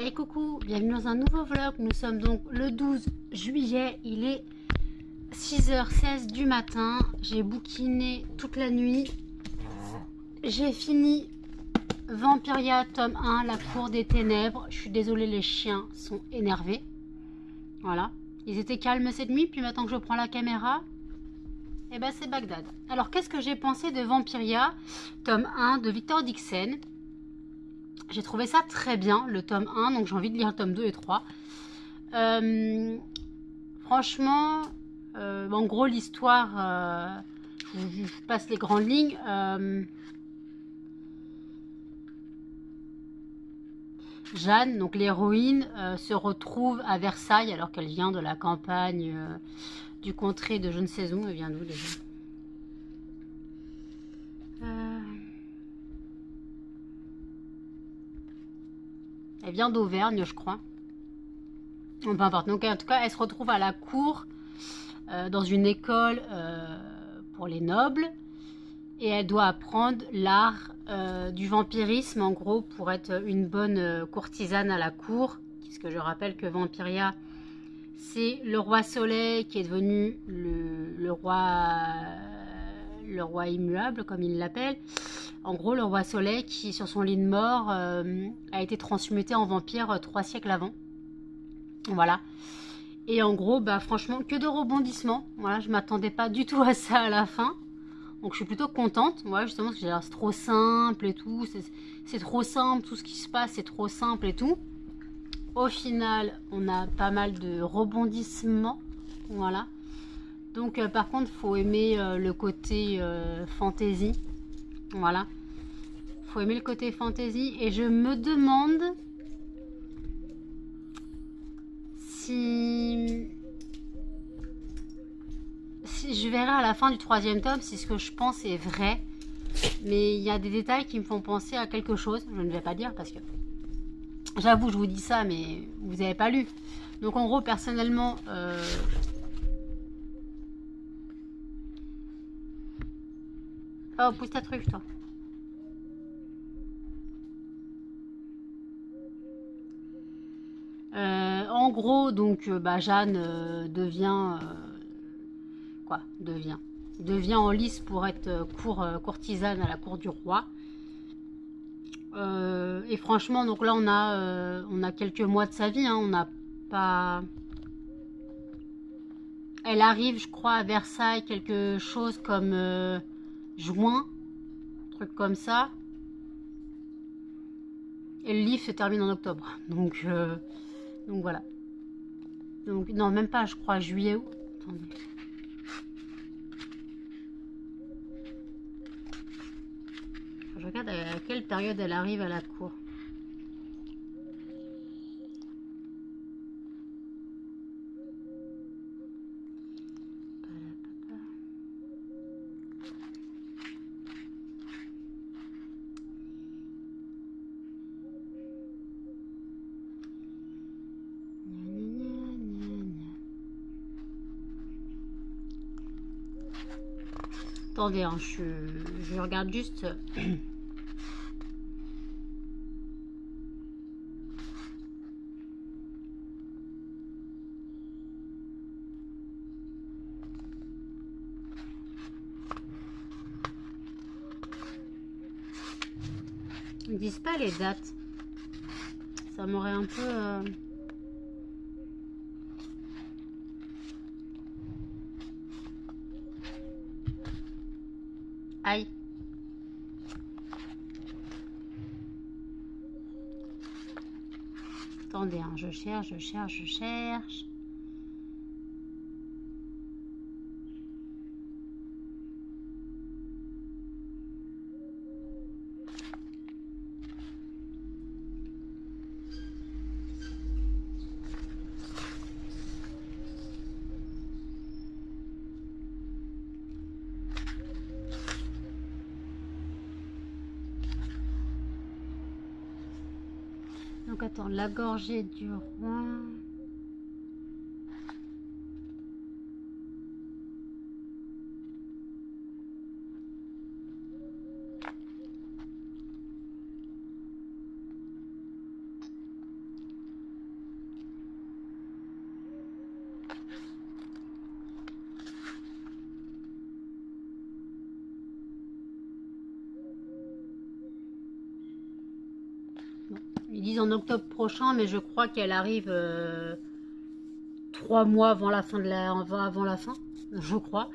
Et coucou, bienvenue dans un nouveau vlog. Nous sommes donc le 12 juillet, il est 6h16 du matin. J'ai bouquiné toute la nuit. J'ai fini Vampiria tome 1, la cour des ténèbres. Je suis désolée, les chiens sont énervés. Voilà, ils étaient calmes cette nuit, puis maintenant que je prends la caméra, et ben c'est Bagdad. Alors qu'est-ce que j'ai pensé de Vampiria tome 1 de Victor Dixon? J'ai trouvé ça très bien, le tome 1, donc j'ai envie de lire le tome 2 et 3. Franchement, en gros, l'histoire, je passe les grandes lignes. Jeanne, donc l'héroïne, se retrouve à Versailles alors qu'elle vient de la campagne du contrée de je ne sais où. Elle vient d'où déjà? Elle vient d'Auvergne, je crois. Peu importe. Donc, en tout cas, elle se retrouve à la cour, dans une école pour les nobles. Et elle doit apprendre l'art du vampirisme, en gros, pour être une bonne courtisane à la cour. Puisque je rappelle que Vampiria, c'est le roi Soleil qui est devenu le roi immuable, comme il l'appelle. En gros, le roi Soleil qui, sur son lit de mort, a été transmuté en vampire 3 siècles avant. Voilà. Et en gros, bah franchement, que de rebondissements. Voilà, je m'attendais pas du tout à ça à la fin. Donc je suis plutôt contente. Ouais, justement, parce que c'est trop simple et tout. C'est trop simple, tout ce qui se passe, c'est trop simple et tout. Au final, on a pas mal de rebondissements. Voilà. Donc par contre, il faut aimer le côté fantasy. Voilà. Faut aimer le côté fantasy. Et je me demande si je verrai à la fin du 3e tome si ce que je pense est vrai. Mais il y a des détails qui me font penser à quelque chose. Je ne vais pas dire parce que j'avoue, je vous dis ça, mais vous n'avez pas lu. Donc en gros, personnellement, oh, pousse ta truc, toi. En gros, donc, Jeanne devient devient en lice pour être courtisane à la cour du roi. Et franchement, donc là, on a quelques mois de sa vie. Hein, on n'a pas. Elle arrive, je crois, à Versailles quelque chose comme juin, un truc comme ça. Et le livre se termine en octobre. Donc voilà. Donc non, même pas, je crois, juillet août. Attendez. Je regarde à quelle période elle arrive à la cour. Attendez, hein, je regarde juste. Ils disent pas les dates. Ça m'aurait un peu... Aïe. Attendez, hein, je cherche. Donc attends, la gorgée du roi... disent en octobre prochain, mais je crois qu'elle arrive 3 mois avant la fin avant la fin, je crois.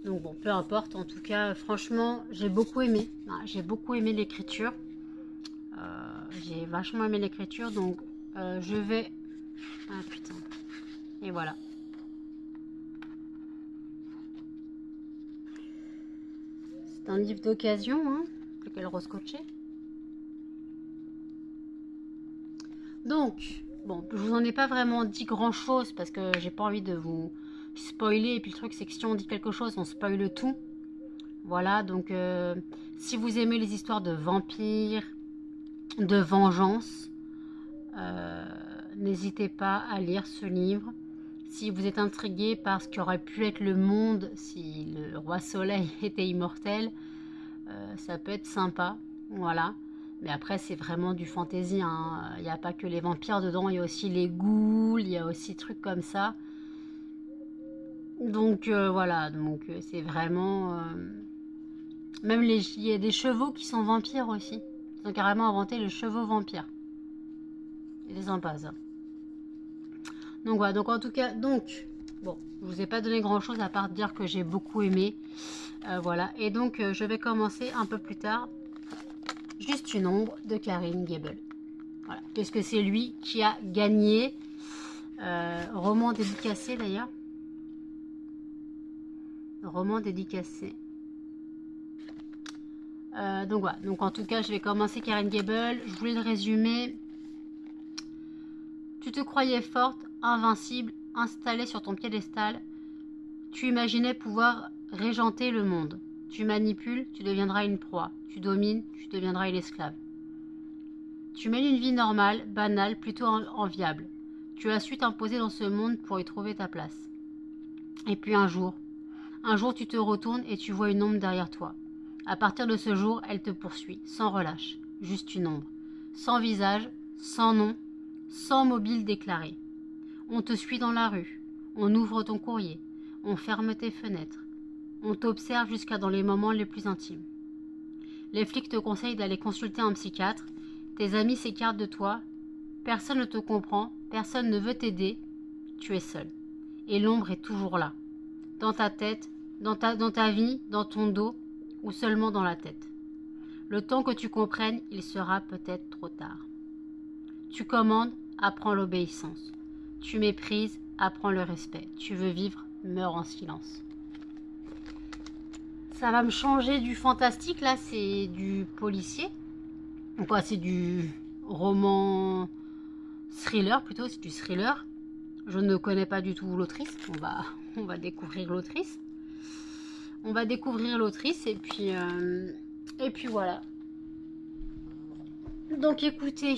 Donc bon, peu importe. En tout cas, franchement, j'ai beaucoup aimé. J'ai beaucoup aimé l'écriture. J'ai vachement aimé l'écriture, donc je vais... Ah putain. Et voilà. C'est un livre d'occasion, hein, lequel rescotché. Donc, bon, je vous en ai pas vraiment dit grand chose parce que j'ai pas envie de vous spoiler. Et puis le truc, c'est que si on dit quelque chose, on spoile tout. Voilà, donc si vous aimez les histoires de vampires, de vengeance, n'hésitez pas à lire ce livre. Si vous êtes intrigué par ce qu'aurait pu être le monde si le roi Soleil était immortel, ça peut être sympa, voilà. Mais après, c'est vraiment du fantasy, hein. Il n'y a pas que les vampires dedans, il y a aussi les ghouls, il y a aussi des trucs comme ça. Donc voilà, donc c'est vraiment... Même il y a des chevaux qui sont vampires aussi. Ils ont carrément inventé le chevaux vampire. C'est sympa ça. Donc voilà, donc en tout cas, donc, bon, je vous ai pas donné grand chose à part dire que j'ai beaucoup aimé. Voilà, et donc je vais commencer un peu plus tard. Juste une ombre de Corinne Gable. Voilà, puisque c'est lui qui a gagné. Roman dédicacé d'ailleurs. Roman dédicacé. Donc voilà, donc en tout cas, je vais commencer Corinne Gable. Je voulais le résumer. Tu te croyais forte, invincible, installée sur ton piédestal. Tu imaginais pouvoir régenter le monde. Tu manipules, tu deviendras une proie. Tu domines, tu deviendras une esclave. Tu mènes une vie normale, banale, plutôt enviable. Tu as su t'imposer dans ce monde pour y trouver ta place. Et puis un jour tu te retournes et tu vois une ombre derrière toi. À partir de ce jour, elle te poursuit, sans relâche, juste une ombre. Sans visage, sans nom, sans mobile déclaré. On te suit dans la rue, on ouvre ton courrier, on ferme tes fenêtres. On t'observe jusqu'à dans les moments les plus intimes. Les flics te conseillent d'aller consulter un psychiatre. Tes amis s'écartent de toi. Personne ne te comprend. Personne ne veut t'aider. Tu es seul. Et l'ombre est toujours là. Dans ta tête, dans ta vie, dans ton dos, ou seulement dans la tête. Le temps que tu comprennes, il sera peut-être trop tard. Tu commandes, apprends l'obéissance. Tu méprises, apprends le respect. Tu veux vivre, meurs en silence. Ça va me changer du fantastique, là, c'est du policier. Enfin, c'est du roman thriller, plutôt, c'est du thriller. Je ne connais pas du tout l'autrice, on va découvrir l'autrice. On va découvrir l'autrice, et puis voilà. Donc, écoutez,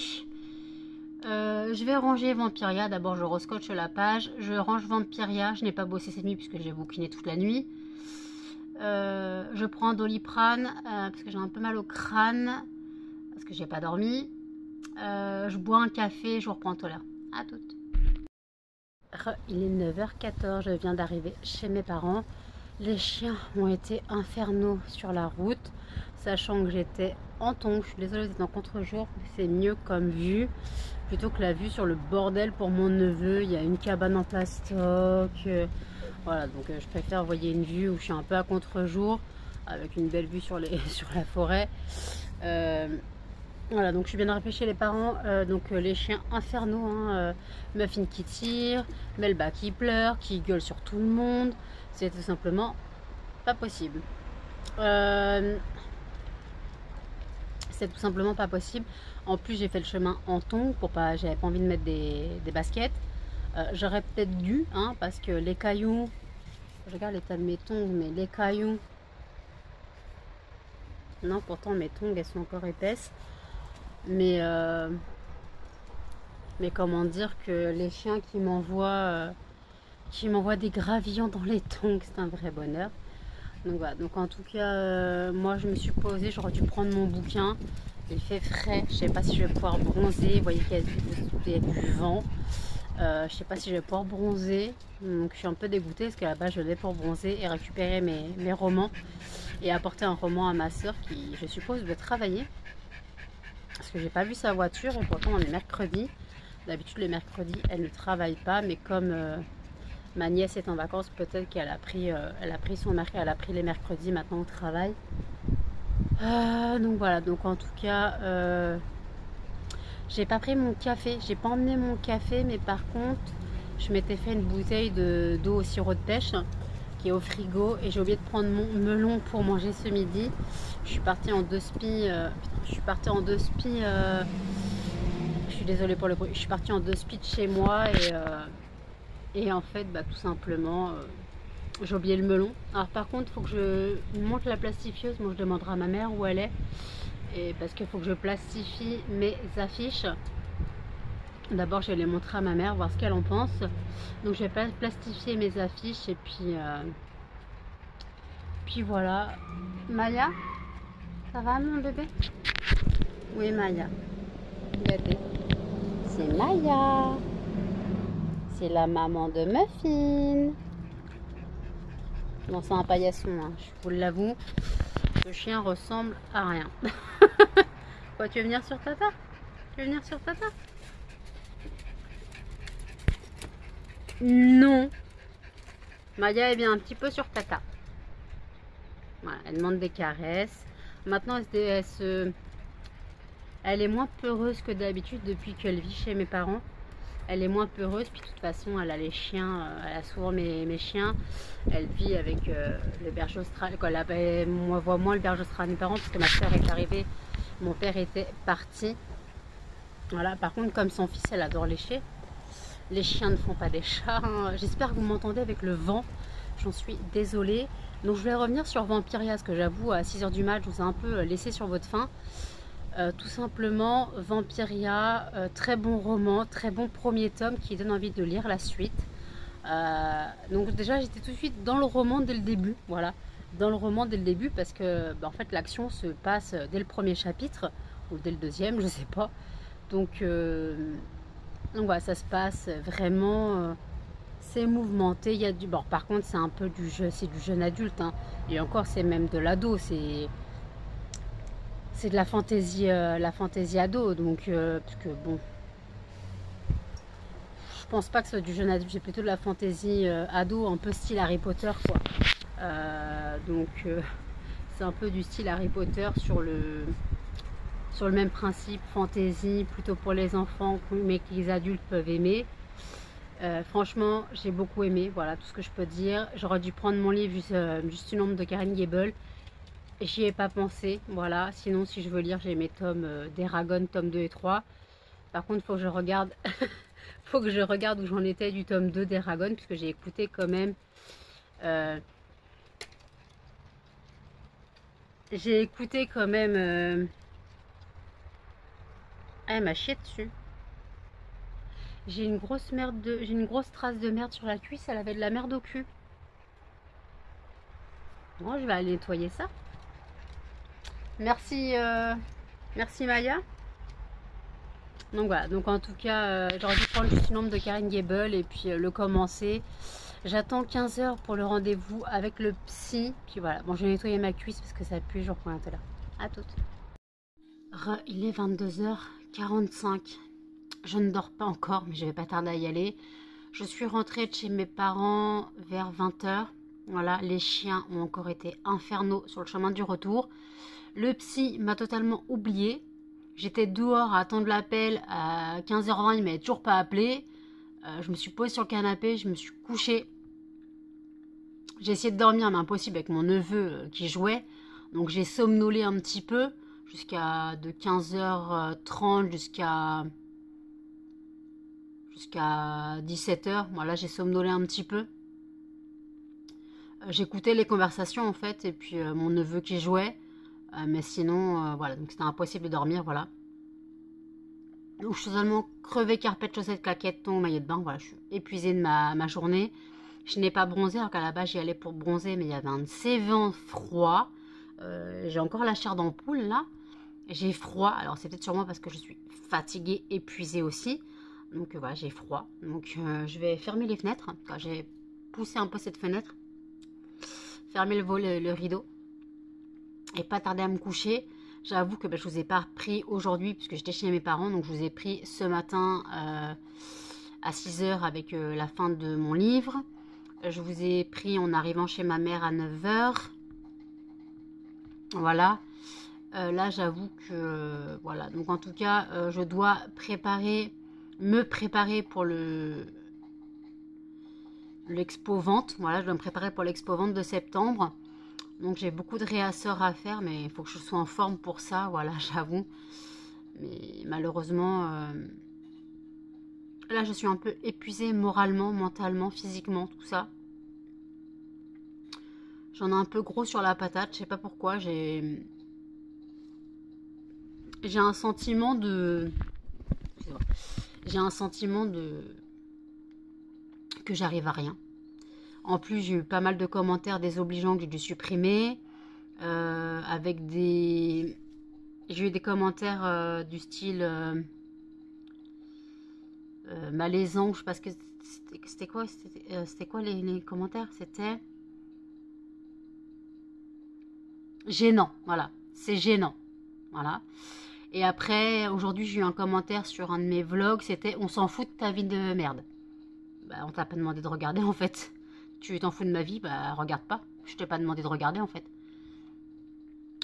je vais ranger Vampiria. D'abord, je rescotche la page. Je range Vampiria, je n'ai pas bossé cette nuit, puisque j'ai bouquiné toute la nuit. Je prends un Doliprane parce que j'ai un peu mal au crâne, parce que j'ai pas dormi. Je bois un café, je vous reprends tout à l'heure. À toutes. Il est 9h14, je viens d'arriver chez mes parents. Les chiens ont été infernaux sur la route, sachant que j'étais en tongs. Je suis désolée, vous êtes en contre-jour, c'est mieux comme vue plutôt que la vue sur le bordel pour mon neveu. Il y a une cabane en plastoc. Voilà, donc je préfère envoyer une vue où je suis un peu à contre-jour, avec une belle vue sur la forêt. Voilà, donc je suis bien arrivée chez les parents. Donc les chiens infernaux, hein, Muffin qui tire, Melba qui pleure, qui gueule sur tout le monde. C'est tout simplement pas possible. C'est tout simplement pas possible. En plus, j'ai fait le chemin en tongs pour pas, j'avais pas envie de mettre des baskets. J'aurais peut-être dû, hein, parce que les cailloux, je regarde l'état de mes tongs, mais les cailloux, non, pourtant mes tongs elles sont encore épaisses, mais comment dire que les chiens qui m'envoient des gravillons dans les tongs, c'est un vrai bonheur. Donc voilà, donc en tout cas, moi je me suis posée, j'aurais dû prendre mon bouquin. Il fait frais, je sais pas si je vais pouvoir bronzer, vous voyez qu'il y a du vent. Je sais pas si je vais pouvoir bronzer, donc je suis un peu dégoûtée parce qu'à la base je venais pour bronzer et récupérer mes romans et apporter un roman à ma soeur qui, je suppose, doit travailler. parce que j'ai pas vu sa voiture et pourtant on est mercredi. D'habitude les mercredis elle ne travaille pas, mais comme ma nièce est en vacances, peut-être qu'elle a pris, elle a pris les mercredis maintenant au travail. Donc voilà, donc en tout cas, j'ai pas pris mon café, j'ai pas emmené mon café, mais par contre, je m'étais fait une bouteille d'eau au sirop de pêche qui est au frigo et j'ai oublié de prendre mon melon pour manger ce midi. Je suis partie en deux spies, je suis désolée pour le bruit, je suis partie en deux spies de chez moi et en fait, bah, tout simplement, j'ai oublié le melon. Alors par contre, il faut que je monte la plastifieuse. Moi, je demanderai à ma mère où elle est. Et parce qu'il faut que je plastifie mes affiches. D'abord, je vais les montrer à ma mère, voir ce qu'elle en pense. Donc, je vais plastifier mes affiches. Et puis voilà. Maya, ça va mon bébé? Oui, Maya. Regardez. C'est Maya. C'est la maman de Muffin. Bon, c'est un paillasson, hein, je vous l'avoue. Le chien ressemble à rien. Quoi, tu veux venir sur Tata? Tu veux venir sur Tata? Non. Maya est bien un petit peu sur Tata. Voilà, elle demande des caresses. Maintenant, elle est moins peureuse que d'habitude depuis qu'elle vit chez mes parents. Elle est moins peureuse, puis de toute façon, elle a les chiens, elle a souvent mes chiens. Elle vit avec le berger australien. Moi, voit moins le berger australien de mes parents parce que ma soeur est arrivée, mon père était parti. Voilà, par contre, comme son fils, elle adore lécher. Les chiens ne font pas des chats. Hein. J'espère que vous m'entendez avec le vent. J'en suis désolée. Donc, je vais revenir sur Vampiria, parce que j'avoue, à 6 h du mat, je vous ai un peu laissé sur votre faim. Tout simplement, Vampiria, très bon roman, très bon premier tome qui donne envie de lire la suite. Donc déjà, j'étais tout de suite dans le roman dès le début, voilà, dans le roman dès le début parce que en fait l'action se passe dès le premier chapitre ou dès le deuxième, je sais pas. Donc voilà, ça se passe vraiment, c'est mouvementé. Il y a du bon, par contre, c'est un peu du jeu, c'est du jeune adulte, hein, et encore, c'est même de l'ado, c'est de la fantaisie ado, donc parce que bon, je pense pas que ce soit du jeune adulte, j'ai plutôt de la fantaisie ado, un peu style Harry Potter, quoi. Donc c'est un peu du style Harry Potter sur le même principe, fantaisie, plutôt pour les enfants, mais que les adultes peuvent aimer. Franchement, j'ai beaucoup aimé, voilà tout ce que je peux dire. J'aurais dû prendre mon livre juste une ombre de Karen Gable. J'y ai pas pensé, voilà. Sinon, si je veux lire, j'ai mes tomes d'Eragon, tomes 2 et 3. Par contre, il faut que je regarde faut que je regarde où j'en étais du tome 2 d'Eragon, puisque j'ai écouté quand même elle m'a chié dessus. J'ai une grosse trace de merde sur la cuisse, elle avait de la merde au cul. Bon, je vais aller nettoyer ça. Merci Maya. Donc voilà, donc en tout cas, j'aurais dû prendre juste une ombre de Karen Gable et puis le commencer. J'attends 15 h pour le rendez-vous avec le psy. Puis voilà, bon, je vais nettoyer ma cuisse parce que ça pue, je reprends tout à l'heure. À toutes. Il est 22h45. Je ne dors pas encore, mais je vais pas tarder à y aller. Je suis rentrée de chez mes parents vers 20 h. Voilà, les chiens ont encore été infernaux sur le chemin du retour. Le psy m'a totalement oublié. J'étais dehors à attendre l'appel à 15 h 20, il m'avait toujours pas appelé. Je me suis posée sur le canapé, je me suis couchée. J'ai essayé de dormir, mais impossible avec mon neveu qui jouait. Donc j'ai somnolé un petit peu, de 15 h 30 jusqu'à 17 h. Voilà, j'ai somnolé un petit peu. J'écoutais les conversations en fait, et puis mon neveu qui jouait. Mais sinon, voilà, donc c'était impossible de dormir, voilà. Donc je suis totalement crevée, carpette, chaussettes, claquettes, ton maillot de bain, voilà, je suis épuisée de ma journée. Je n'ai pas bronzé, alors qu'à la base j'y allais pour bronzer, mais il y avait un sévent froid. J'ai encore la chair d'ampoule là. J'ai froid, alors c'est peut-être sûrement parce que je suis fatiguée, épuisée aussi. Donc voilà, j'ai froid. Donc je vais fermer les fenêtres. J'ai poussé un peu cette fenêtre. Fermer le rideau. Et pas tarder à me coucher. J'avoue que je vous ai pas pris aujourd'hui puisque j'étais chez mes parents. Donc je vous ai pris ce matin à 6 heures avec la fin de mon livre. Je vous ai pris en arrivant chez ma mère à 9 heures. Voilà. Là, j'avoue que... voilà. Donc en tout cas, je dois me préparer pour l'expo vente. Voilà, je dois me préparer pour l'expo vente de septembre. Donc j'ai beaucoup de réassort à faire, mais il faut que je sois en forme pour ça, voilà, j'avoue. Mais malheureusement, là je suis un peu épuisée moralement, mentalement, physiquement, tout ça. J'en ai un peu gros sur la patate, je sais pas pourquoi, j'ai un sentiment de... J'ai un sentiment de... que j'arrive à rien. En plus, j'ai eu pas mal de commentaires désobligeants que j'ai dû supprimer. Avec des... J'ai eu des commentaires du style malaisant. Je sais pas ce que c'était quoi. C'était quoi les commentaires? C'était gênant. Voilà. C'est gênant. Voilà. Et après, aujourd'hui, j'ai eu un commentaire sur un de mes vlogs. C'était on s'en fout de ta vie de merde. Bah, on t'a pas demandé de regarder en fait. Tu t'en fous de ma vie, bah regarde pas. Je t'ai pas demandé de regarder en fait.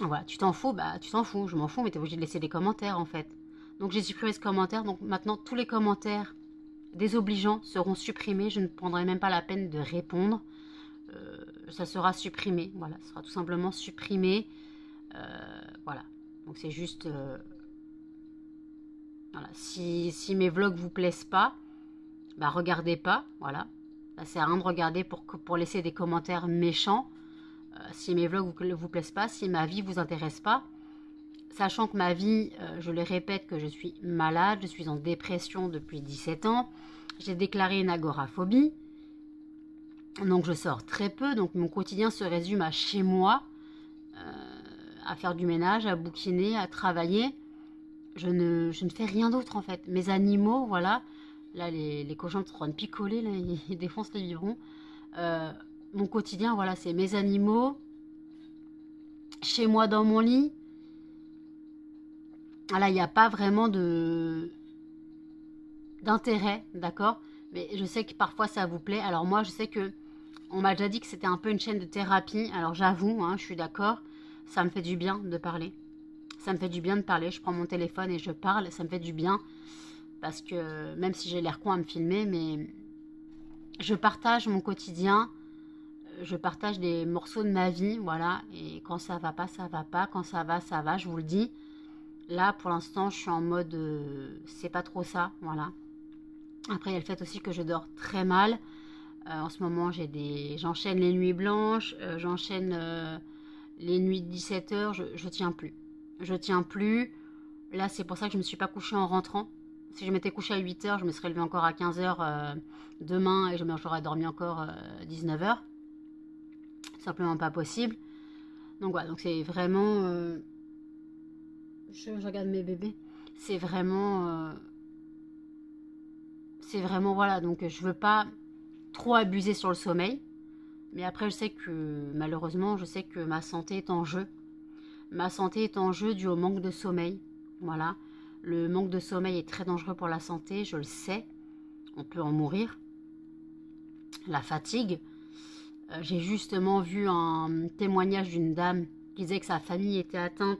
Voilà, tu t'en fous, bah tu t'en fous, je m'en fous, mais t'es obligé de laisser des commentaires en fait. Donc j'ai supprimé ce commentaire, donc maintenant tous les commentaires désobligeants seront supprimés, je ne prendrai même pas la peine de répondre. Ça sera supprimé, voilà, ça sera tout simplement supprimé. Voilà, donc c'est juste... voilà, si mes vlogs vous plaisent pas, bah regardez pas, voilà. Ça sert à rien de regarder pour laisser des commentaires méchants. Si mes vlogs vous plaisent pas, si ma vie vous intéresse pas, sachant que ma vie, je le répète, que je suis malade, je suis en dépression depuis 17 ans, j'ai déclaré une agoraphobie, donc je sors très peu, donc mon quotidien se résume à chez moi, à faire du ménage, à bouquiner, à travailler. Je ne fais rien d'autre en fait. Mes animaux, voilà, là les cochons sont en train de picoler, là, ils défoncent les biberons. Mon quotidien, voilà, c'est mes animaux, chez moi dans mon lit. Voilà, il n'y a pas vraiment d'intérêt, d'accord? Mais je sais que parfois ça vous plaît. Alors moi, je sais que on m'a déjà dit que c'était un peu une chaîne de thérapie. Alors j'avoue, hein, je suis d'accord, ça me fait du bien de parler. Ça me fait du bien de parler. Je prends mon téléphone et je parle. Ça me fait du bien parce que même si j'ai l'air con à me filmer, mais je partage mon quotidien. Je partage des morceaux de ma vie, voilà. Et quand ça va pas, ça va pas. Quand ça va, je vous le dis. Là, pour l'instant, je suis en mode... c'est pas trop ça, voilà. Après, il y a le fait aussi que je dors très mal. En ce moment, j'enchaîne les nuits blanches. J'enchaîne les nuits de 17 heures. Je tiens plus. Je tiens plus. Là, c'est pour ça que je me suis pas couchée en rentrant. Si je m'étais couchée à 8 heures, je me serais levée encore à 15 heures demain. Et j'aurais dormi encore 19 heures. Simplement pas possible. Donc voilà, donc c'est vraiment... je regarde mes bébés. C'est vraiment... voilà, donc je veux pas trop abuser sur le sommeil. Mais après, je sais que malheureusement, je sais que ma santé est en jeu. Ma santé est en jeu dû au manque de sommeil. Voilà. Le manque de sommeil est très dangereux pour la santé, je le sais. On peut en mourir. La fatigue. J'ai justement vu un témoignage d'une dame qui disait que sa famille était atteinte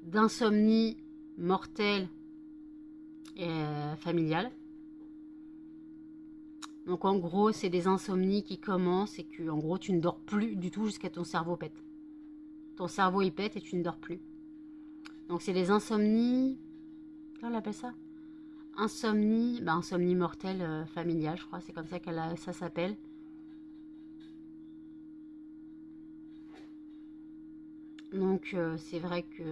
d'insomnie mortelle et familiale. Donc en gros, c'est des insomnies qui commencent et que en gros, tu ne dors plus du tout jusqu'à ton cerveau pète. Ton cerveau il pète et tu ne dors plus. Donc c'est des insomnies... Comment on appelle ça? Insomnie, insomnie mortelle familiale, je crois. C'est comme ça ça s'appelle. Donc c'est vrai que...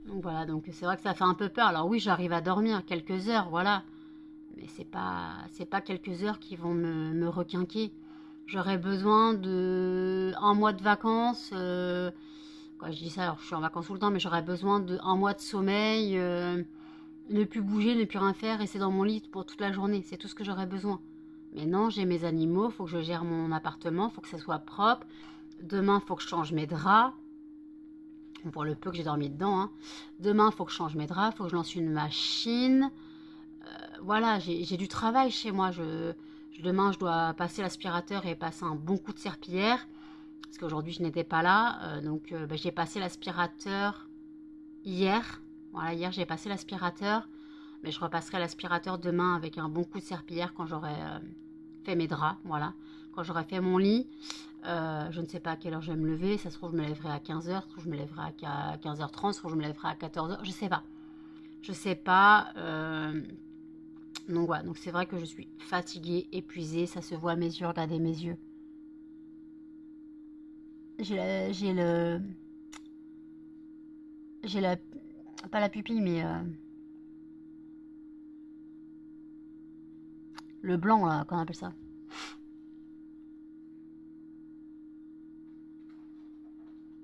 Donc voilà, donc c'est vrai que ça fait un peu peur. Alors oui, j'arrive à dormir quelques heures, voilà. Mais c'est pas quelques heures qui vont me requinquer. J'aurais besoin de un mois de vacances. Quoi, je dis ça, alors je suis en vacances tout le temps, mais j'aurais besoin de un mois de sommeil. Ne plus bouger, ne plus rien faire, rester dans mon lit pour toute la journée. C'est tout ce que j'aurais besoin. Mais non, j'ai mes animaux, faut que je gère mon appartement, faut que ça soit propre, Demain, il faut que je change mes draps. Pour le peu que j'ai dormi dedans. Hein. Demain, il faut que je change mes draps. Il faut que je lance une machine. Voilà, j'ai du travail chez moi. Demain, je dois passer l'aspirateur et passer un bon coup de serpillière. Parce qu'aujourd'hui, je n'étais pas là. Donc, j'ai passé l'aspirateur hier. Voilà, hier, j'ai passé l'aspirateur. Mais je repasserai l'aspirateur demain avec un bon coup de serpillière quand j'aurai fait mes draps. Voilà, quand j'aurai fait mon lit. Je ne sais pas à quelle heure je vais me lever. Ça se trouve, je me lèverai à 15h. Ça se trouve, je me lèverai à 15h30. Ça se trouve, je me lèverai à 14h. Je sais pas. Je sais pas. Donc voilà. Donc c'est vrai que je suis fatiguée, épuisée. Ça se voit à mes yeux. Regardez mes yeux. J'ai la... Pas la pupille, mais... le blanc, là, qu'on appelle ça.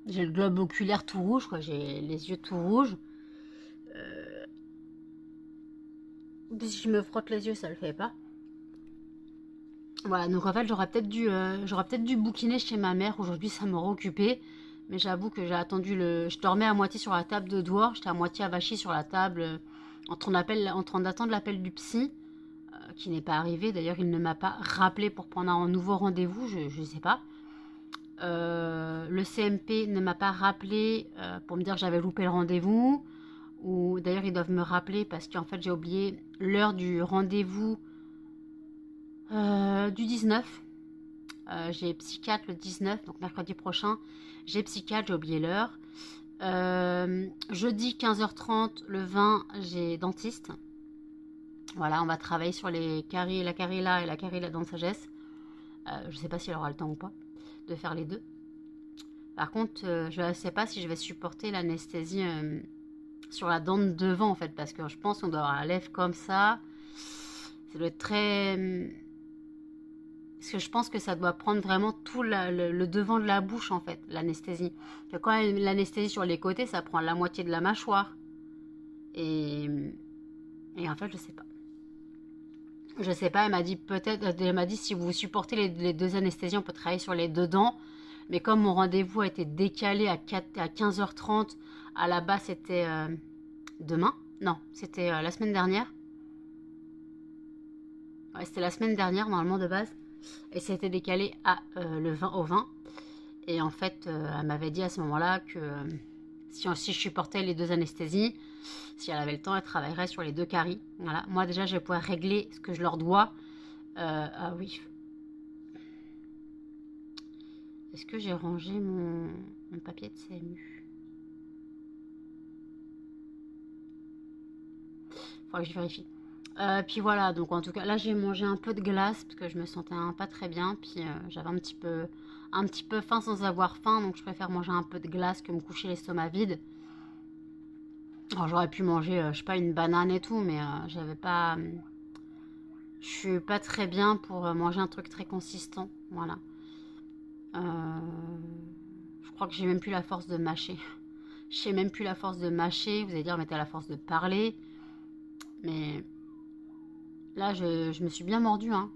J'ai le globe oculaire tout rouge, quoi. J'ai les yeux tout rouges. Si je me frotte les yeux, ça le fait pas. Voilà, donc en fait, j'aurais peut-être dû bouquiner chez ma mère. Aujourd'hui, ça m'aurait occupé. Mais j'avoue que j'ai attendu le... Je dormais à moitié sur la table de dehors. J'étais à moitié avachie sur la table en train d'attendre l'appel du psy, qui n'est pas arrivé. D'ailleurs, il ne m'a pas rappelé pour prendre un nouveau rendez-vous. Je ne sais pas. Le CMP ne m'a pas rappelé pour me dire que j'avais loupé le rendez-vous. Ou d'ailleurs, ils doivent me rappeler parce qu'en fait, j'ai oublié l'heure du rendez-vous du 19. J'ai psychiatre le 19, donc mercredi prochain. J'ai psychiatre, j'ai oublié l'heure. Jeudi 15h30, le 20, j'ai dentiste. Voilà, on va travailler sur la carie là et la carie la dent de sagesse. Je ne sais pas si elle aura le temps ou pas de faire les deux. Par contre, je ne sais pas si je vais supporter l'anesthésie sur la dent de devant en fait, parce que je pense qu'on doit avoir la lèvre comme ça. Ça doit être très... Parce que je pense que ça doit prendre vraiment tout le devant de la bouche en fait, l'anesthésie. Quand l'anesthésie sur les côtés, ça prend la moitié de la mâchoire. Et en fait, je sais pas. Je sais pas, elle m'a dit si vous supportez les deux anesthésies, on peut travailler sur les deux dents. Mais comme mon rendez-vous a été décalé à 15h30, à la base c'était demain. Non, c'était la semaine dernière. Ouais, c'était la semaine dernière normalement de base. Et ça a été décalé le 20 au 20. Et en fait, elle m'avait dit à ce moment-là que si je supportais les deux anesthésies, si elle avait le temps, elle travaillerait sur les deux caries. Voilà. Moi déjà, je vais pouvoir régler ce que je leur dois. Ah oui. Est-ce que j'ai rangé mon papier de CMU? Faudrait que je vérifie. Puis voilà, donc en tout cas, là j'ai mangé un peu de glace parce que je me sentais pas très bien. Puis j'avais un petit peu faim sans avoir faim, donc je préfère manger un peu de glace que me coucher l'estomac vide. Alors j'aurais pu manger, je sais pas, une banane et tout, mais j'avais pas... je suis pas très bien pour manger un truc très consistant, voilà. Je crois que j'ai même plus la force de mâcher. Je sais même plus la force de mâcher. Vous allez dire, mais t'as la force de parler. Mais là, je me suis bien mordu, hein.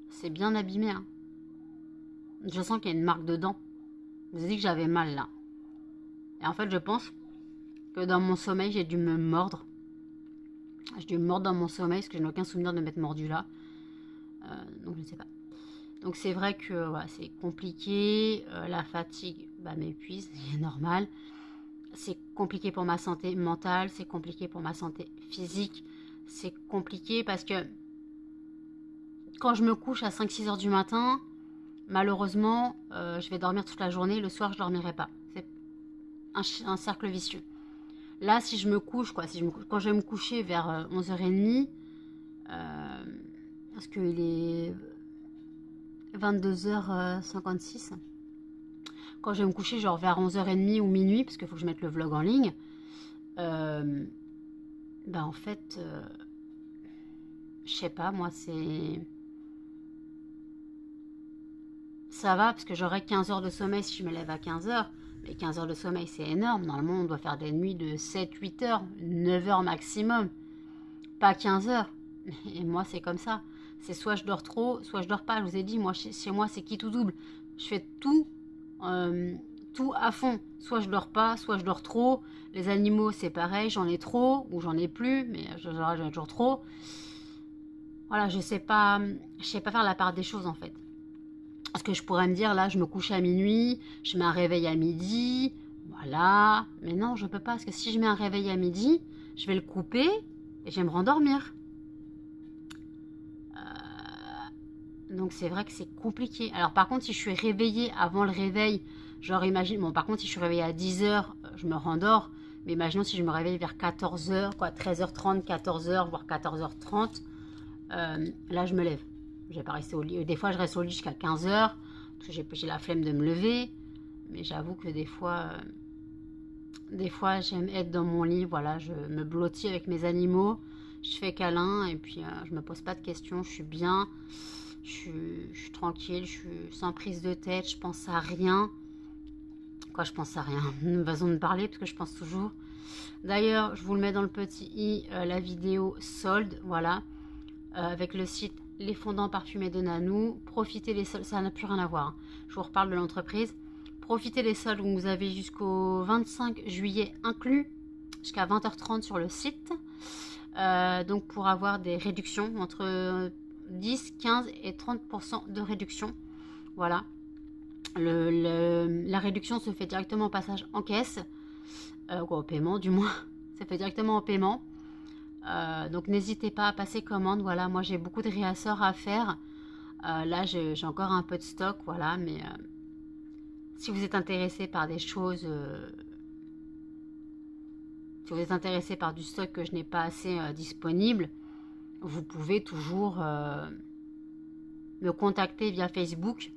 C'est bien abîmé, hein. Je sens qu'il y a une marque de dent. Je vous ai dit que j'avais mal, là. Et en fait, je pense que dans mon sommeil, j'ai dû me mordre. J'ai dû me mordre dans mon sommeil, parce que je n'ai aucun souvenir de m'être mordu là. Donc, je ne sais pas. Donc, c'est vrai que voilà, c'est compliqué. La fatigue m'épuise, c'est normal. C'est compliqué pour ma santé mentale, c'est compliqué pour ma santé physique. C'est compliqué parce que quand je me couche à 5-6 heures du matin, malheureusement, je vais dormir toute la journée. Le soir, je ne dormirai pas. C'est un cercle vicieux. Là, si je me couche, quand je vais me coucher vers 11h30, parce qu'il est 22h56, quand je vais me coucher genre vers 11h30 ou minuit, parce qu'il faut que je mette le vlog en ligne, en fait, je sais pas, moi c'est... Ça va, parce que j'aurai 15 heures de sommeil si je me lève à 15 heures. Mais 15 heures de sommeil, c'est énorme. Normalement, on doit faire des nuits de 7-8 heures, 9 heures maximum. Pas 15 heures. Et moi, c'est comme ça. C'est soit je dors trop, soit je dors pas. Je vous ai dit, moi, chez moi, c'est quitte ou double. Je fais tout tout à fond. Soit je dors pas, soit je dors trop. Les animaux, c'est pareil, j'en ai trop ou j'en ai plus, mais j'en ai toujours trop. Voilà, je sais pas faire la part des choses en fait. Parce que je pourrais me dire, là, je me couche à minuit, je mets un réveil à midi, voilà. Mais non, je peux pas, parce que si je mets un réveil à midi, je vais le couper et je vais me rendormir. Donc c'est vrai que c'est compliqué. Alors par contre, si je suis réveillée avant le réveil, genre imagine, bon par contre si je suis réveillée à 10 heures, je me rendors. Mais imaginons si je me réveille vers 14 heures, quoi, 13h30, 14 heures, voire 14h30, là je me lève. Je vais pas rester au lit. Des fois je reste au lit jusqu'à 15 heures, parce que j'ai la flemme de me lever. Mais j'avoue que des fois j'aime être dans mon lit, voilà, je me blottis avec mes animaux, je fais câlin et puis je me pose pas de questions, je suis bien. Je suis tranquille, je suis sans prise de tête, je pense à rien. Quoi, je pense à rien. Une façon de parler, parce que je pense toujours. D'ailleurs, je vous le mets dans le petit i, la vidéo solde, voilà, avec le site Les Fondants Parfumés de Nanou. Profitez les soldes, ça n'a plus rien à voir. Hein. Je vous reparle de l'entreprise. Profitez les soldes, vous avez jusqu'au 25 juillet inclus, jusqu'à 20h30 sur le site. Donc pour avoir des réductions entre 10, 15 et 30% de réduction. Voilà. La réduction se fait directement au passage en caisse. Au paiement du moins. Ça fait directement au paiement. Donc n'hésitez pas à passer commande. Voilà, moi j'ai beaucoup de réassorts à faire. Là j'ai encore un peu de stock. Voilà, mais si vous êtes intéressé par des choses... si vous êtes intéressé par du stock que je n'ai pas assez disponible, vous pouvez toujours me contacter via Facebook.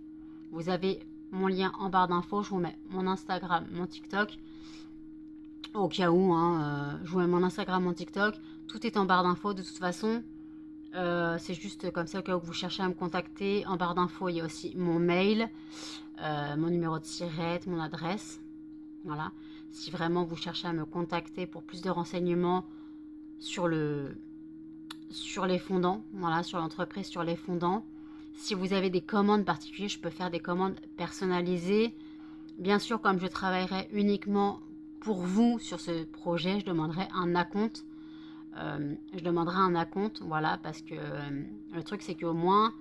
Vous avez mon lien en barre d'infos. Je vous mets mon Instagram, mon TikTok. Au cas où, hein, je vous mets mon Instagram, mon TikTok. Tout est en barre d'infos de toute façon. C'est juste comme ça au cas où vous cherchez à me contacter. En barre d'infos, il y a aussi mon mail, mon numéro de sirette, mon adresse. Voilà. Si vraiment vous cherchez à me contacter pour plus de renseignements sur les fondants, voilà, sur l'entreprise, sur les fondants. Si vous avez des commandes particulières, je peux faire des commandes personnalisées. Bien sûr, comme je travaillerai uniquement pour vous sur ce projet, je demanderai un acompte. Voilà, parce que le truc, c'est qu'au moins,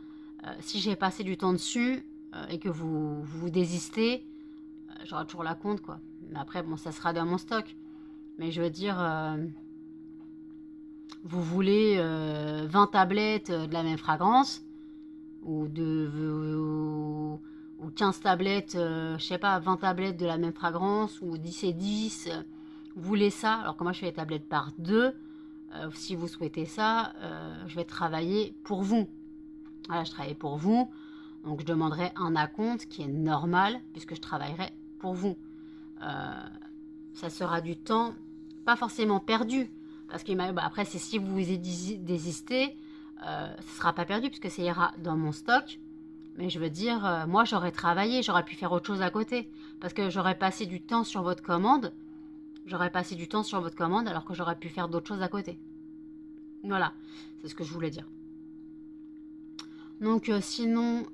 si j'ai passé du temps dessus et que vous désistez, j'aurai toujours l'acompte, quoi. Mais après, bon, ça sera dans mon stock. Mais je veux dire... vous voulez 20 tablettes de la même fragrance ou 15 tablettes, je sais pas, 20 tablettes de la même fragrance ou 10 et 10, vous voulez ça, alors que moi je fais les tablettes par deux, si vous souhaitez ça, je vais travailler pour vous. Voilà, je travaille pour vous, donc je demanderai un acompte qui est normal puisque je travaillerai pour vous. Ça sera du temps, pas forcément perdu. Parce que après, c'est si vous désistez, ça ne sera pas perdu puisque ça ira dans mon stock. Mais je veux dire, moi, j'aurais travaillé, j'aurais pu faire autre chose à côté. Parce que j'aurais passé du temps sur votre commande. Alors que j'aurais pu faire d'autres choses à côté. Voilà, c'est ce que je voulais dire. Donc, sinon...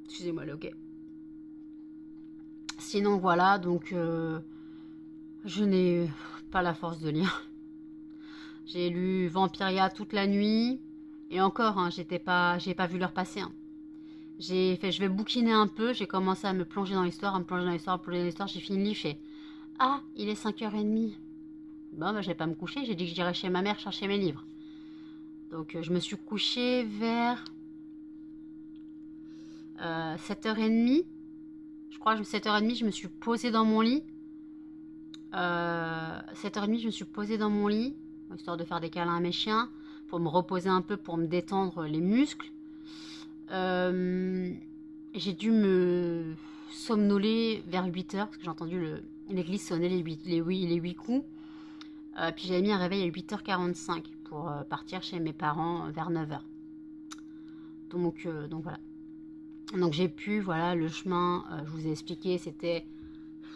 Excusez-moi, là, ok. Sinon, voilà, donc... je n'ai pas la force de lire. J'ai lu Vampiria toute la nuit. Et encore, hein, j'ai pas vu l'heure passer. Hein. Je vais bouquiner un peu. J'ai commencé à me plonger dans l'histoire, J'ai fini le livre. J'ai ah, il est 5h30. Bon, je vais pas me coucher. J'ai dit que j'irais chez ma mère chercher mes livres. Donc, je me suis couchée vers 7h30. Je crois que 7h30, je me suis posée dans mon lit. 7h30, je me suis posée dans mon lit, histoire de faire des câlins à mes chiens, pour me reposer un peu, pour me détendre les muscles. J'ai dû me somnoler vers 8h, parce que j'ai entendu l'église sonner les 8 coups. Puis j'avais mis un réveil à 8h45 pour partir chez mes parents vers 9h. Donc voilà. Donc j'ai pu, voilà, le chemin, je vous ai expliqué, c'était...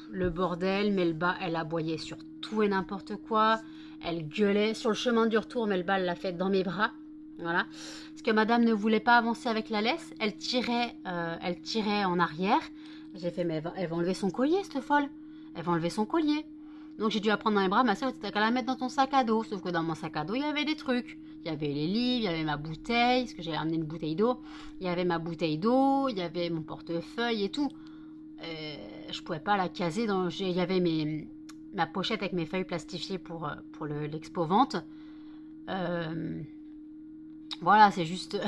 le bordel, Melba, elle aboyait sur tout et n'importe quoi. Elle gueulait sur le chemin du retour. Melba, elle l'a fait dans mes bras. Voilà. Parce que madame ne voulait pas avancer avec la laisse. Elle tirait en arrière. J'ai fait, mais elle va enlever son collier, cette folle. Elle va enlever son collier. Donc j'ai dû la prendre dans les bras. Ma soeur, t'as qu'à la mettre dans ton sac à dos. Sauf que dans mon sac à dos, il y avait des trucs. Il y avait les livres, il y avait ma bouteille. Parce que j'ai amené une bouteille d'eau. Il y avait ma bouteille d'eau. Il y avait mon portefeuille et tout. Je pouvais pas la caser. Il y avait ma pochette avec mes feuilles plastifiées pour l'expo vente. Voilà, c'est juste...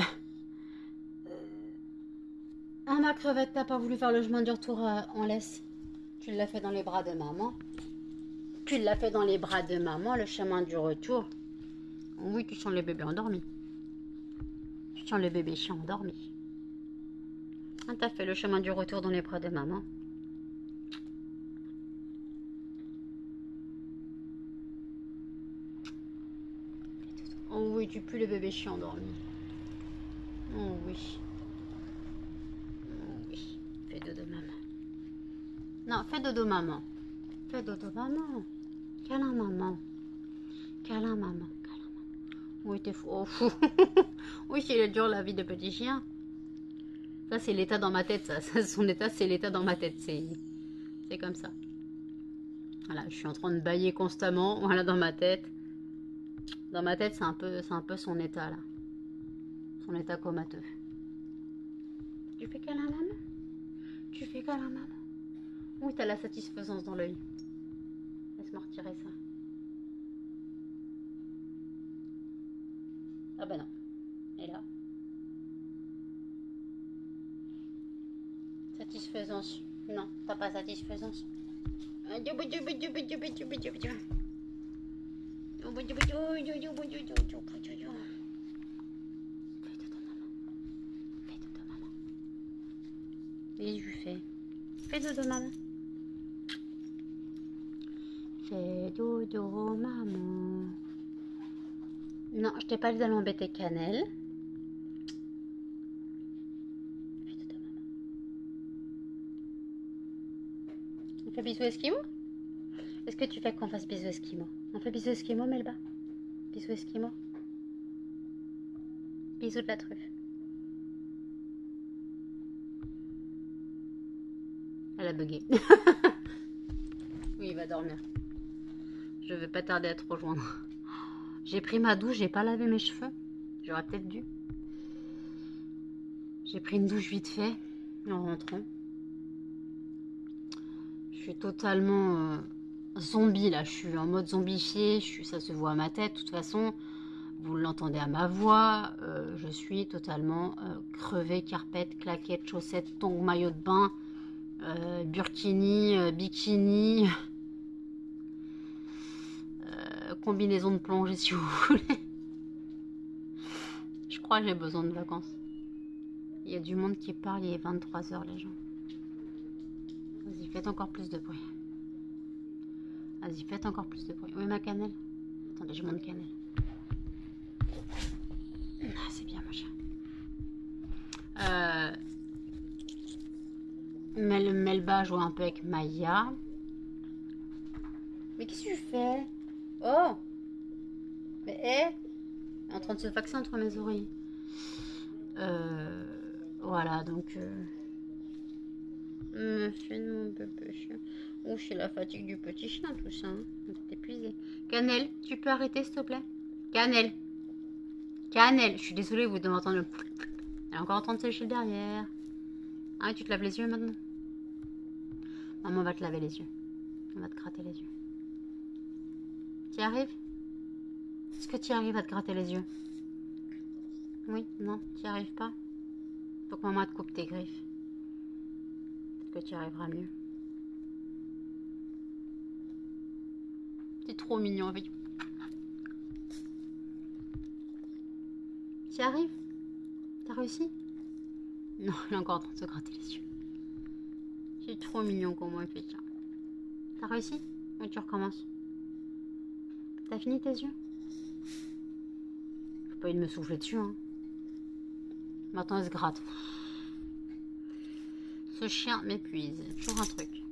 Ah, ma crevette, t'as pas voulu faire le chemin du retour en laisse. Tu l'as fait dans les bras de maman. Tu l'as fait dans les bras de maman, le chemin du retour. Oui, tu sens le bébé endormi. Tu sens le bébé chien endormi. Ah, t'as fait le chemin du retour dans les bras de maman. Oh oui, tu pues le bébé chien endormi. Oh oui. Oh oui. Fais dodo maman. Non, fais dodo maman. Fais dodo maman. Câlin maman. Câlin maman. Câlin maman. Oui, t'es fou. Oh, fou. Oui, il est dur la vie de petit chien. Ça, c'est l'état dans ma tête. Ça, son état, c'est l'état dans ma tête. C'est comme ça. Voilà, je suis en train de bâiller constamment. Voilà, dans ma tête. Dans ma tête, c'est un peu son état, là. Son état comateux. Tu fais câlin maman? Tu fais câlin maman? Oui, t'as la satisfaisance dans l'œil. Laisse-moi retirer ça. Ah bah non. Et là. Satisfaisance. Non, t'as pas satisfaisance. Et je fais. Fais dodo maman. Fais dodo maman. Non, je t'ai pas dit d'aller embêter Cannelle. Fais dodo maman. On fait bisous esquimau? Est-ce que tu fais qu'on fasse bisous esquimau? On fait bisous esquimau, Melba? Bisous esquimau? Bisous de la truffe. Elle a bugué. Oui, il va dormir. Je vais pas tarder à te rejoindre. J'ai pris ma douche, j'ai pas lavé mes cheveux. J'aurais peut-être dû. J'ai pris une douche vite fait en rentrant. Je suis totalement zombie là. Je suis en mode zombifié. Ça se voit à ma tête. De toute façon, vous l'entendez à ma voix. Je suis totalement crevée, carpette, claquette, chaussettes, tongs, maillot de bain, burkini, bikini. Combinaison de plongée si vous voulez. Je crois que j'ai besoin de vacances. Il y a du monde qui parle, il est 23 h les gens. Vas-y, faites encore plus de bruit. Vas-y, faites encore plus de bruit. Oui, ma cannelle. Attendez, je monte cannelle. Ah, c'est bien, mon chien. Melba joue un peu avec Maya. Mais qu'est-ce que tu fais? Oh! Mais elle est en train de se faxer entre mes oreilles. Voilà, donc... Me fait de mon bébé chien. Oh, c'est la fatigue du petit chien, tout ça. Hein. T'es épuisé. Cannelle, tu peux arrêter, s'il te plaît? Cannelle. Cannelle. Je suis désolée, vous devez entendre le... Elle est encore en train de sécher derrière. Ah, tu te laves les yeux maintenant? Maman va te laver les yeux. On va te gratter les yeux. Tu y arrives? Est-ce que tu arrives à te gratter les yeux? Oui? Non? Tu n'y arrives pas? Faut que maman te coupe tes griffes. Peut-être que tu y arriveras mieux. C'est trop mignon avec... Tu y arrives? T'as réussi? Non, il est encore en train de se gratter les yeux. C'est trop mignon comment il fait ça. T'as réussi? Ou tu recommences? T'as fini tes yeux? Faut pas eu de me souffler dessus, hein. Maintenant, elle se gratte. Ce chien m'épuise. Toujours un truc.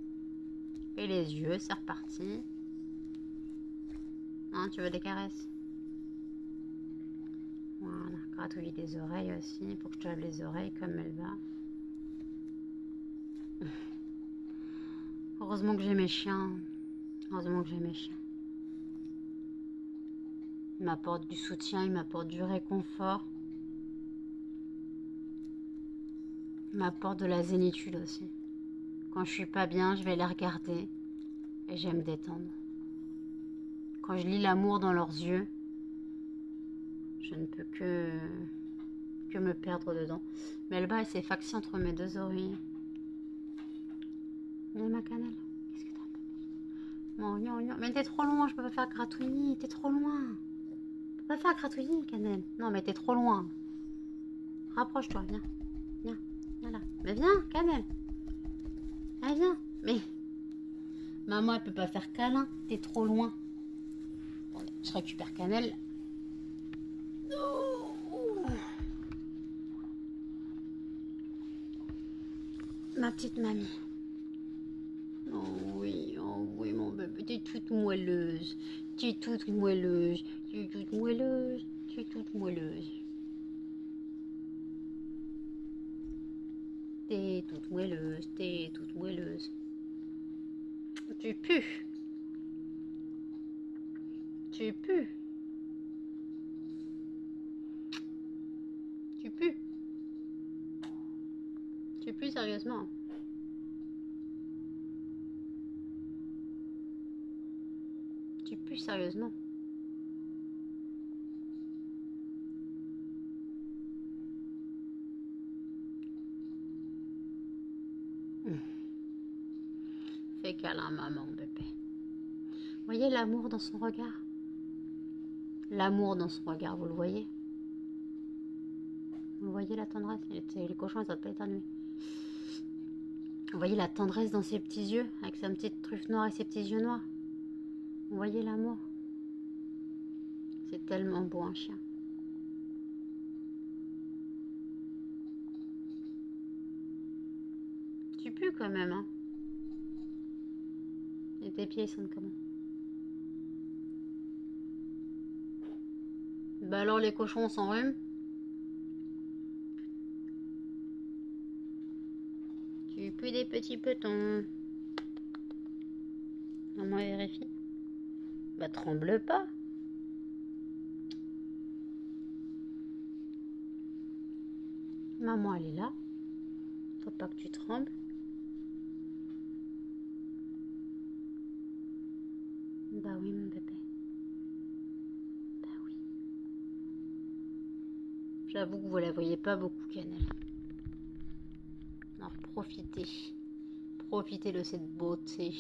Et les yeux, c'est reparti. Hein, tu veux des caresses? Voilà. gratouiller des oreilles aussi. Il faut que je te lave les oreilles comme elle va. Heureusement que j'ai mes chiens. Heureusement que j'ai mes chiens. Ils m'apportent du soutien, ils m'apportent du réconfort. Ils m'apportent de la zénitude aussi. Quand je suis pas bien, je vais les regarder et je vais me détendre. Quand je lis l'amour dans leurs yeux, je ne peux que me perdre dedans. Mais elle s'est faxée entre mes deux oreilles. Mais ma cannelle, qu'est-ce que t'as? Non, non, non. Mais t'es trop loin, je peux pas faire gratouiller, t'es trop loin. Je peux pas faire gratouiller, cannelle. Non, mais t'es trop loin. Rapproche-toi, viens. Viens, viens là. Mais viens, cannelle. Ah, viens. Mais maman, elle peut pas faire câlin, t'es trop loin. Attendez, je récupère cannelle. Ma petite mamie. Oh oui, mon bébé, t'es toute moelleuse. T'es toute moelleuse. T'es toute moelleuse. T'es toute moelleuse. T'es toute moelleuse. T'es toute moelleuse. Tu pues. Tu pues. Tu pues. Tu pues sérieusement. Tu pues sérieusement. Fais câlin, maman, bébé. Voyez l'amour dans son regard. L'amour dans son regard, vous le voyez? Vous voyez la tendresse? Les cochons, ils n'ont pas éternué. Vous voyez la tendresse dans ses petits yeux, avec sa petite truffe noire et ses petits yeux noirs? Vous voyez l'amour? C'est tellement beau un chien. Tu pues quand même, hein? Et tes pieds, ils sentent comment? Bah alors les cochons s'enrhument? Tu pues des petits petons. Maman vérifie. Bah tremble pas. Maman elle est là. Faut pas que tu trembles. Bah oui mon bébé. Bah oui. J'avoue que vous la voyez pas beaucoup, cannelle. Alors profitez. Profitez de cette beauté.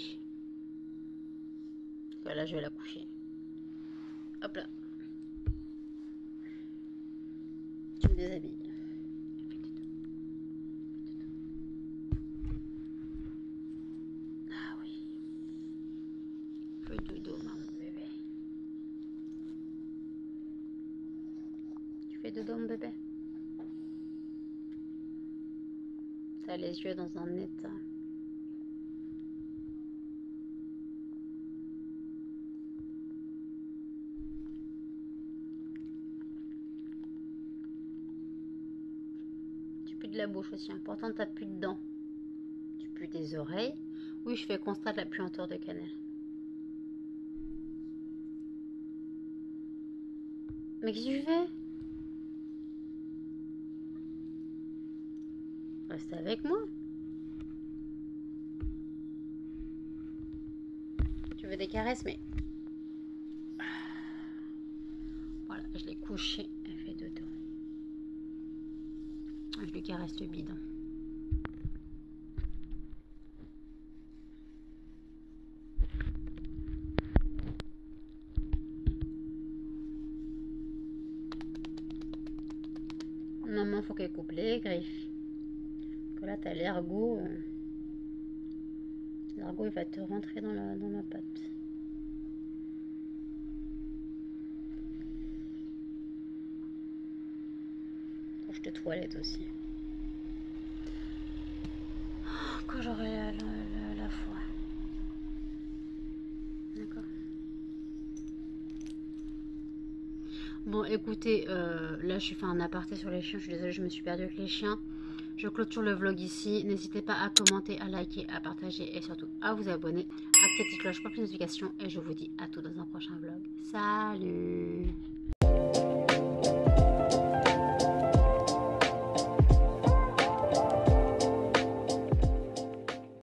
Voilà, je vais la coucher. Hop là. Tu me déshabilles. Ah oui. Fais dodo, maman bébé. Tu fais dodo, mon bébé? T'as les yeux dans un état. Tu pues de la bouche aussi. Pourtant, t'as plus de dents. Tu pues des oreilles. Oui, je fais constat de la puanteur de cannelle. Mais qu'est-ce que tu fais? Reste avec moi. Tu veux des caresses, mais... Voilà, je l'ai couché. Elle fait dodo. Je lui caresse le bidon. Maman, faut qu'elle coupe les griffes. Que là, t'as l'ergot. L'ergot, il va te rentrer dans la patte. Faut que je te toilette aussi. Quand j'aurai la foi. D'accord. Bon, écoutez, là, je fais un aparté sur les chiens. Je suis désolée, je me suis perdue avec les chiens. Je clôture le vlog ici. N'hésitez pas à commenter, à liker, à partager et surtout à vous abonner. Activez la petite cloche pour plus de notifications. Et je vous dis à tout dans un prochain vlog. Salut!